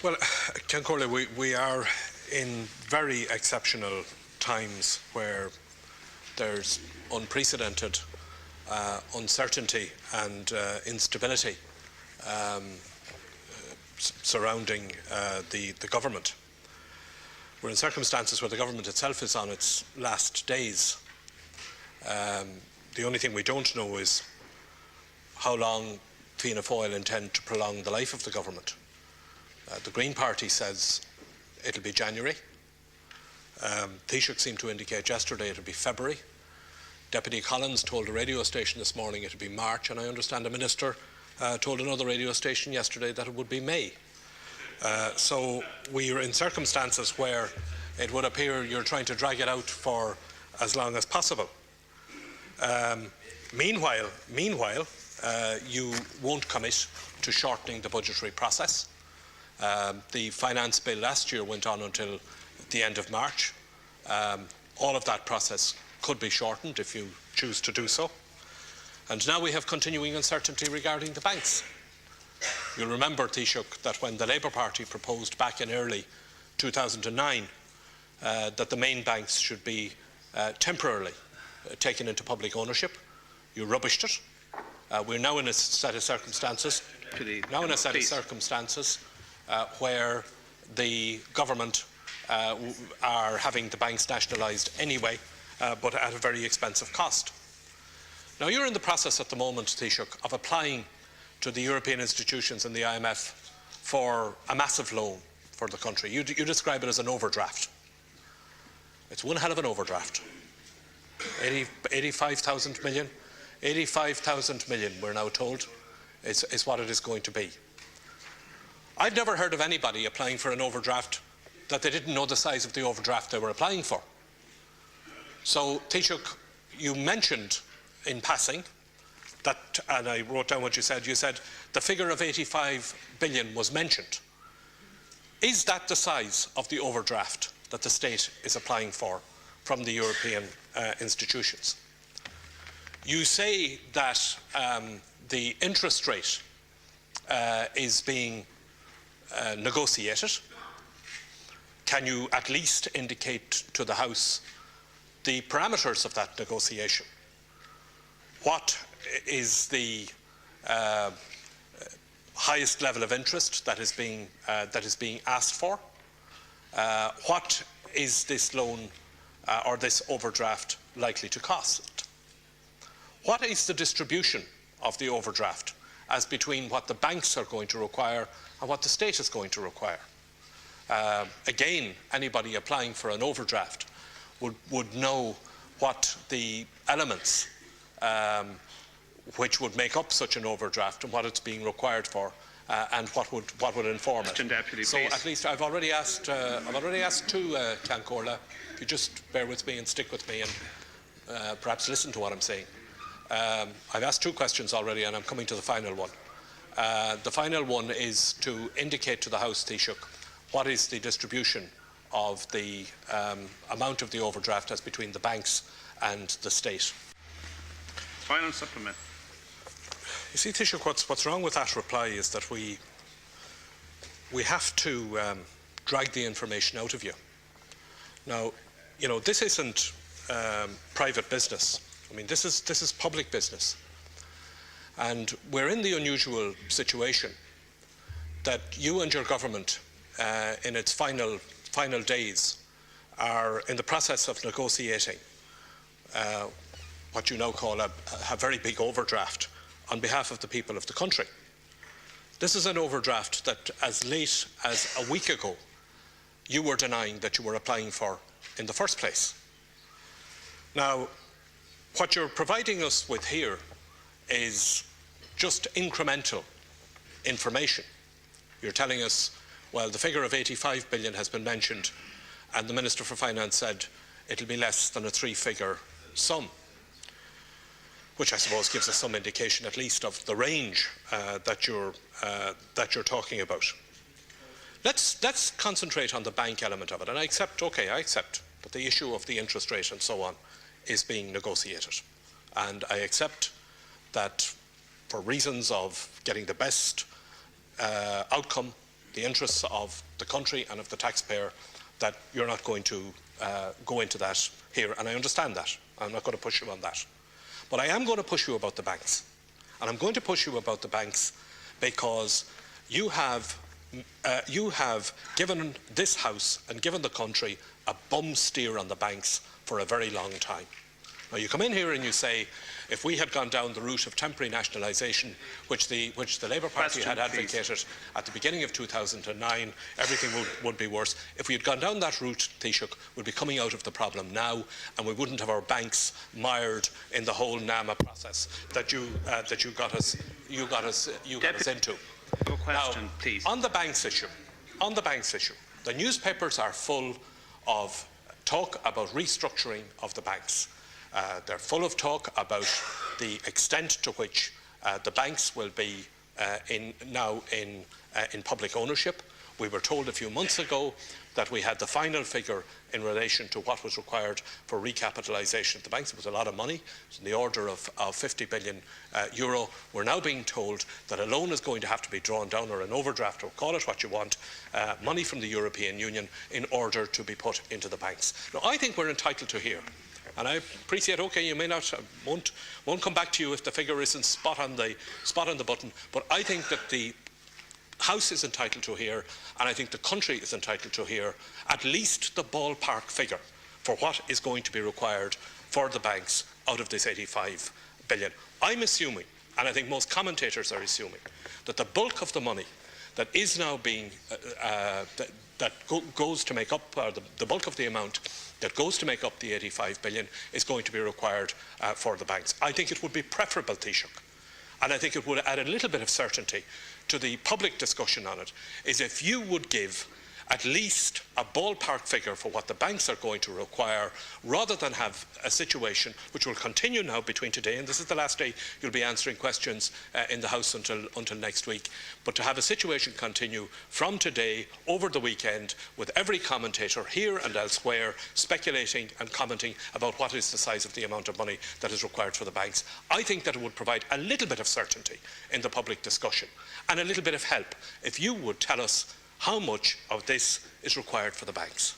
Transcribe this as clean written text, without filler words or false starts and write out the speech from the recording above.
Well, Ken Corley, we are in very exceptional times where there's unprecedented uncertainty and instability surrounding the government. We're in circumstances where the government itself is on its last days. The only thing we don't know is how long Fianna Fáil intend to prolong the life of the government. The Green Party says it'll be January. Taoiseach seemed to indicate yesterday it'll be February. Deputy Collins told a radio station this morning it'll be March, and I understand a minister told another radio station yesterday that it would be May. So we are in circumstances where it would appear you're trying to drag it out for as long as possible. Meanwhile, you won't commit to shortening the budgetary process. The finance bill last year went on until the end of March. All of that process could be shortened if you choose to do so. And now we have continuing uncertainty regarding the banks. You'll remember, Taoiseach, that when the Labour Party proposed back in early 2009 that the main banks should be temporarily taken into public ownership, you rubbished it. We're now in a set of circumstances, where the government are having the banks nationalised anyway, but at a very expensive cost. Now, you're in the process at the moment, Taoiseach, of applying to the European institutions and the IMF for a massive loan for the country. You describe it as an overdraft. It's one hell of an overdraft. 85,000 million. 85,000 million, we're now told, is what it is going to be. I've never heard of anybody applying for an overdraft that they didn't know the size of the overdraft they were applying for. So, Taoiseach, you mentioned in passing that, and I wrote down what you said the figure of 85 billion was mentioned. Is that the size of the overdraft that the state is applying for from the European institutions? You say that the interest rate is being negotiated. Can you at least indicate to the House the parameters of that negotiation? What is the highest level of interest that is being asked for? What is this loan or this overdraft likely to cost? What is the distribution of the overdraft as between what the banks are going to require and what the state is going to require? Again, anybody applying for an overdraft would know what the elements which would make up such an overdraft and what it's being required for, and what would inform it. Deputy, so please. At least I've already asked two, Can Corla. If you just bear with me and stick with me and perhaps listen to what I'm saying. I've asked two questions already, and I'm coming to the final one. The final one is to indicate to the House, Taoiseach, what is the distribution of the amount of the overdraft as between the banks and the state. Final supplement. You see, Taoiseach, what's wrong with that reply is that we have to drag the information out of you. Now, you know, this isn't private business. I mean, this is public business. And we're in the unusual situation that you and your government, in its final days, are in the process of negotiating what you now call a very big overdraft on behalf of the people of the country. This is an overdraft that, as late as a week ago, you were denying that you were applying for in the first place. Now, what you're providing us with here is just incremental information. You're telling us, well, the figure of 85 billion has been mentioned, and the Minister for Finance said it'll be less than a three-figure sum, which I suppose gives us some indication at least of the range that you're talking about. Let's concentrate on the bank element of it, and I accept that the issue of the interest rate and so on is being negotiated, and I accept that for reasons of getting the best outcome the interests of the country and of the taxpayer, that you're not going to go into that here, and I understand that. I'm not going to push you on that. But I am going to push you about the banks. And I'm going to push you about the banks because you have given this House and given the country a bum steer on the banks for a very long time. Now, you come in here and you say, if we had gone down the route of temporary nationalisation, which the Labour Party had advocated at the beginning of 2009, everything would be worse. If we had gone down that route, Taoiseach, we'd be coming out of the problem now, and we wouldn't have our banks mired in the whole NAMA process that you got us into. No question, now, please. On the banks issue, the newspapers are full of talk about restructuring of the banks. They're full of talk about the extent to which the banks will be now in public ownership. We were told a few months ago that we had the final figure in relation to what was required for recapitalisation of the banks. It was a lot of money. It was in the order of 50 billion euro. We're now being told that a loan is going to have to be drawn down, or an overdraft, or call it what you want, money from the European Union in order to be put into the banks. Now, I think we're entitled to hear, and I appreciate, okay, you may not, won't come back to you if the figure isn't spot on the button, but I think that the House is entitled to hear, and I think the country is entitled to hear, at least the ballpark figure for what is going to be required for the banks out of this 85 billion. I'm assuming, and I think most commentators are assuming, that the bulk of the money that is now being, goes to make up, or the bulk of the amount that goes to make up the 85 billion is going to be required for the banks. I think it would be preferable, Taoiseach, and I think it would add a little bit of certainty to the public discussion on it, is if you would give at least a ballpark figure for what the banks are going to require, rather than have a situation which will continue now between today, and this is the last day you'll be answering questions in the House until next week, but to have a situation continue from today over the weekend with every commentator here and elsewhere speculating and commenting about what is the size of the amount of money that is required for the banks. I think that it would provide a little bit of certainty in the public discussion and a little bit of help if you would tell us how much of this is required for the banks.